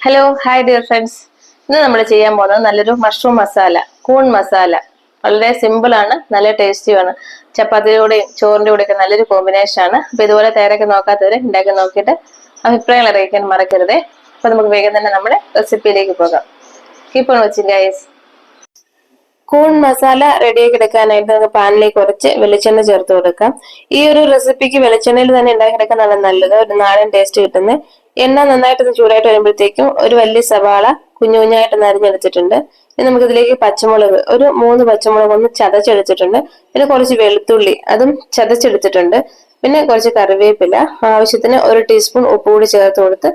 Hello hi dear friends. ഇന്ന് നമ്മൾ ചെയ്യാൻ പോകുന്നത് നല്ലൊരു മഷ്റൂം മസാല, കൂൺ മസാല. വളരെ സിമ്പിൾ ആണ്, നല്ല ടേസ്റ്റിയാണ്. ചപ്പാത്തിയുടെയും ചോറിന്റെ കൂടെ ഒക്കെ നല്ലൊരു കോമ്പിനേഷൻ ആണ്. അപ്പൊ ഇതുപോലെ തയ്യാറാക്കി നോക്കാത്തവരെ ഉണ്ടാക്കി നോക്കിയിട്ട് അഭിപ്രായങ്ങൾ അറിയിക്കാൻ മറക്കരുതേ. അപ്പൊ നമുക്ക് വേഗം തന്നെ നമ്മുടെ റെസിപ്പിയിലേക്ക് പോകാം. Keep on watching guys. കൂൺ മസാല റെഡിയാക്കി എടുക്കാനായിട്ട് നമുക്ക് പാനിലേക്ക് കുറച്ച് വെളിച്ചെണ്ണ ചേർത്ത് കൊടുക്കാം. ഈ ഒരു റെസിപ്പിക്ക് വെളിച്ചെണ്ണയിൽ തന്നെ ഉണ്ടാക്കിയെടുക്കുന്നതാണ് നല്ലത്, ഒരു നാടൻ ടേസ്റ്റ് കിട്ടുന്നത്. എണ്ണ നന്നായിട്ട് ചൂടായിട്ട് വരുമ്പോഴത്തേക്കും ഒരു വലിയ സവാള കുഞ്ഞു കുഞ്ഞായിട്ട് നരിഞ്ഞെടുത്തിട്ടുണ്ട്. ഇനി നമുക്ക് ഇതിലേക്ക് പച്ചമുളക്, ഒരു 3 പച്ചമുളക് ഒന്ന് ചതച്ചെടുത്തിട്ടുണ്ട്. പിന്നെ കുറച്ച് വെളുത്തുള്ളി അതും ചതച്ചെടുത്തിട്ടുണ്ട്. പിന്നെ കുറച്ച് കറിവേപ്പില, ആവശ്യത്തിന് 1 ടീസ്പൂൺ ഉപ്പ് കൂടി ചേർത്ത് കൊടുത്ത്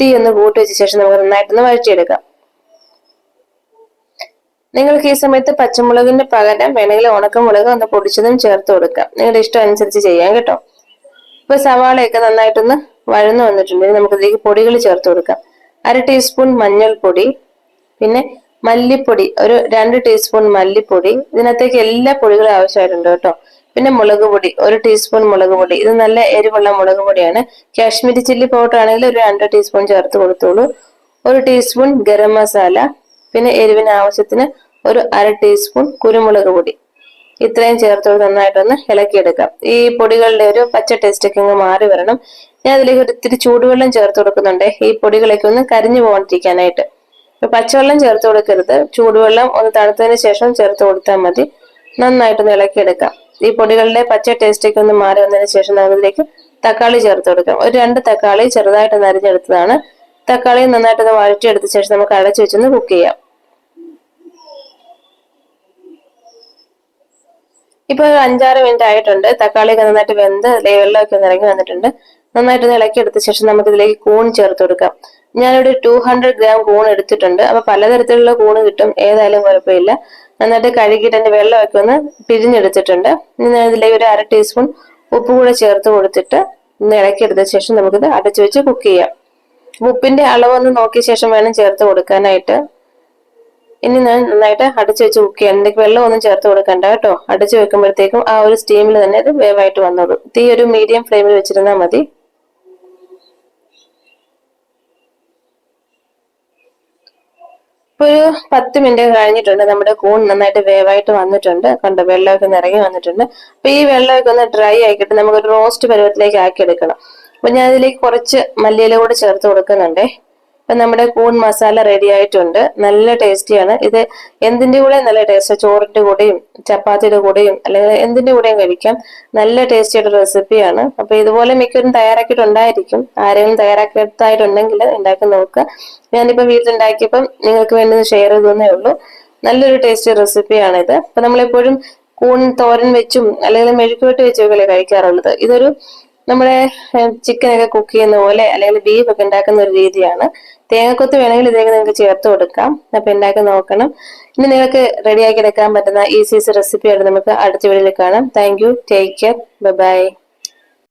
തീ ഒന്ന് കൂട്ടി വെച്ച ശേഷം നമുക്ക് നന്നായിട്ടൊന്ന് വഴറ്റിയെടുക്കാം. നിങ്ങൾക്ക് ഈ സമയത്ത് പച്ചമുളകിന് പകരം വേണമെങ്കിൽ ഉണക്കമുളക് ഒന്ന് പൊടിച്ചതും ചേർത്ത് കൊടുക്കാം. നിങ്ങളുടെ ഇഷ്ടം അനുസരിച്ച് ചെയ്യാം കേട്ടോ. ഇപ്പൊ സവാളയൊക്കെ നന്നായിട്ടൊന്ന് വഴന്നു വന്നിട്ടുണ്ട്. നമുക്ക് ഇതിലേക്ക് പൊടികൾ ചേർത്ത് കൊടുക്കാം. 1/2 ടീസ്പൂൺ മഞ്ഞൾപ്പൊടി, പിന്നെ മല്ലിപ്പൊടി ഒരു 2 ടീസ്പൂൺ മല്ലിപ്പൊടി. ഇതിനകത്തേക്ക് എല്ലാ പൊടികളും ആവശ്യമായിട്ടുണ്ട് കേട്ടോ. പിന്നെ മുളക് പൊടി 1 ടീസ്പൂൺ മുളക് പൊടി. ഇത് നല്ല എരിവുള്ള മുളക് പൊടിയാണ്. കാശ്മീരി ചില്ലി പൗഡർ ആണെങ്കിൽ ഒരു 2 ടീസ്പൂൺ ചേർത്ത് കൊടുത്തോളൂ. 1 ടീസ്പൂൺ ഗരം മസാല, പിന്നെ എരിവിന് ആവശ്യത്തിന് ഒരു 1/2 ടീസ്പൂൺ കുരുമുളക് പൊടി. ഇത്രയും ചേർത്ത് നന്നായിട്ടൊന്ന് ഇളക്കിയെടുക്കാം. ഈ പൊടികളുടെ ഒരു പച്ച ടേസ്റ്റ് ഒക്കെ ഒന്ന് മാറി വരണം. ഞാൻ അതിലേക്ക് ഒരു ഇത്തിരി ചൂടുവെള്ളം ചേർത്ത് കൊടുക്കുന്നുണ്ട്, ഈ പൊടികളൊക്കെ ഒന്ന് കരിഞ്ഞു പോകാണ്ടിരിക്കാനായിട്ട്. പച്ചവെള്ളം ചേർത്ത് കൊടുക്കരുത്, ചൂടുവെള്ളം ഒന്ന് തണുത്തതിന് ശേഷം ചേർത്ത് കൊടുത്താൽ മതി. നന്നായിട്ടൊന്ന് ഇളക്കിയെടുക്കാം. ഈ പൊടികളുടെ പച്ച ടേസ്റ്റ് ഒക്കെ ഒന്ന് മാറി വന്നതിന് ശേഷം നമുക്കിതിലേക്ക് തക്കാളി ചേർത്ത് കൊടുക്കാം. ഒരു 2 തക്കാളി ചെറുതായിട്ട് അരിഞ്ഞെടുത്തതാണ്. തക്കാളി നന്നായിട്ടൊന്ന് വഴറ്റിയെടുത്ത ശേഷം നമുക്ക് അടച്ചു വെച്ചൊന്ന് കുക്ക് ചെയ്യാം. ഇപ്പൊ 5-6 മിനിറ്റ് ആയിട്ടുണ്ട്. തക്കാളിയൊക്കെ നന്നായിട്ട് വെന്ത് വെള്ളമൊക്കെ ഒന്ന് ഇറങ്ങി വന്നിട്ടുണ്ട്. നന്നായിട്ട് ഇളക്കി എടുത്ത ശേഷം നമുക്ക് ഇതിലേക്ക് കൂൺ ചേർത്ത് കൊടുക്കാം. ഞാനിവിടെ 200 ഗ്രാം കൂൺ എടുത്തിട്ടുണ്ട്. അപ്പൊ പലതരത്തിലുള്ള കൂണ് കിട്ടും, ഏതായാലും കുഴപ്പമില്ല. നന്നായിട്ട് കഴുകിയിട്ട് അതിന്റെ വെള്ളമൊക്കെ ഒന്ന് പിഴിഞ്ഞെടുത്തിട്ടുണ്ട്. ഇനി ഞാൻ ഇതിലേക്ക് ഒരു 1/2 ടീസ്പൂൺ ഉപ്പ് കൂടെ ചേർത്ത് കൊടുത്തിട്ട് ഒന്ന് ഇളക്കി എടുത്ത ശേഷം നമുക്കിത് അടച്ചു വെച്ച് കുക്ക് ചെയ്യാം. ഉപ്പിന്റെ അളവൊന്ന് നോക്കിയ ശേഷം വേണം ചേർത്ത് കൊടുക്കാനായിട്ട്. ഇനി ഞാൻ നന്നായിട്ട് അടച്ചു വെച്ച് കുക്ക് ചെയ്യാം. ഇതിലേക്ക് വെള്ളം ഒന്നും ചേർത്ത് കൊടുക്കണ്ട കേട്ടോ. അടച്ചു വെക്കുമ്പോഴത്തേക്കും ആ ഒരു സ്റ്റീമിൽ തന്നെ ഇത് വേവായിട്ട് വന്നോളൂ. തീ ഒരു മീഡിയം ഫ്ലെയിമിൽ വെച്ചിരുന്നാൽ മതി. ഇപ്പൊ ഒരു 10 മിനിറ്റ് കഴിഞ്ഞിട്ടുണ്ട്. നമ്മുടെ കൂൺ നന്നായിട്ട് വേവായിട്ട് വന്നിട്ടുണ്ട്. കണ്ടോ, വെള്ളമൊക്കെ നിറങ്ങി വന്നിട്ടുണ്ട്. അപ്പൊ ഈ വെള്ളമൊക്കെ ഒന്ന് ഡ്രൈ ആക്കിയിട്ട് നമുക്കൊരു റോസ്റ്റ് പരുവത്തിലേക്ക് ആക്കി എടുക്കണം. അപ്പൊ ഞാൻ ഇതിലേക്ക് കുറച്ച് മല്ലിയില കൂടെ ചേർത്ത് കൊടുക്കുന്നുണ്ടേ. അപ്പൊ നമ്മുടെ കൂൺ മസാല റെഡി ആയിട്ടുണ്ട്. നല്ല ടേസ്റ്റിയാണ് ഇത്. എന്തിന്റെ കൂടെ നല്ല ടേസ്റ്റ്, ചോറിന്റെ കൂടെയും ചപ്പാത്തിയുടെ കൂടെയും അല്ലെങ്കിൽ എന്തിന്റെ കൂടെയും കഴിക്കാം. നല്ല ടേസ്റ്റിയുടെ റെസിപ്പിയാണ്. അപ്പൊ ഇതുപോലെ മിക്കവരും തയ്യാറാക്കിയിട്ടുണ്ടായിരിക്കും. ആരെങ്കിലും തയ്യാറാക്കിയിട്ടായിട്ടുണ്ടെങ്കിൽ ഉണ്ടാക്കി നോക്കുക. ഞാനിപ്പോ വീട്ടിലുണ്ടാക്കിയപ്പം നിങ്ങൾക്ക് വേണ്ടി ഷെയർ ചെയ്തേ ഉള്ളൂ. നല്ലൊരു ടേസ്റ്റി റെസിപ്പിയാണിത്. അപ്പൊ നമ്മളെപ്പോഴും കൂൺ തോരൻ വെച്ചും അല്ലെങ്കിൽ മെഴുക്കുവരട്ടി വെച്ചൊക്കെ കഴിക്കാറുള്ളത്. ഇതൊരു നമ്മുടെ ചിക്കനൊക്കെ കുക്ക് ചെയ്യുന്ന പോലെ അല്ലെങ്കിൽ ബീഫ് ഒക്കെ ഉണ്ടാക്കുന്ന ഒരു രീതിയാണ്. തേങ്ങക്കൊത്ത് വേണമെങ്കിൽ ഇതിലേക്ക് നിങ്ങൾക്ക് ചേർത്ത് കൊടുക്കാം. അപ്പൊ ഉണ്ടാക്കി നോക്കണം. ഇനി നിങ്ങൾക്ക് റെഡിയാക്കി എടുക്കാൻ പറ്റുന്ന ഈസി റെസിപ്പി ആയിട്ട് നമുക്ക് അടുത്ത വീഡിയോയിൽ കാണാം. Thank you, take care, by.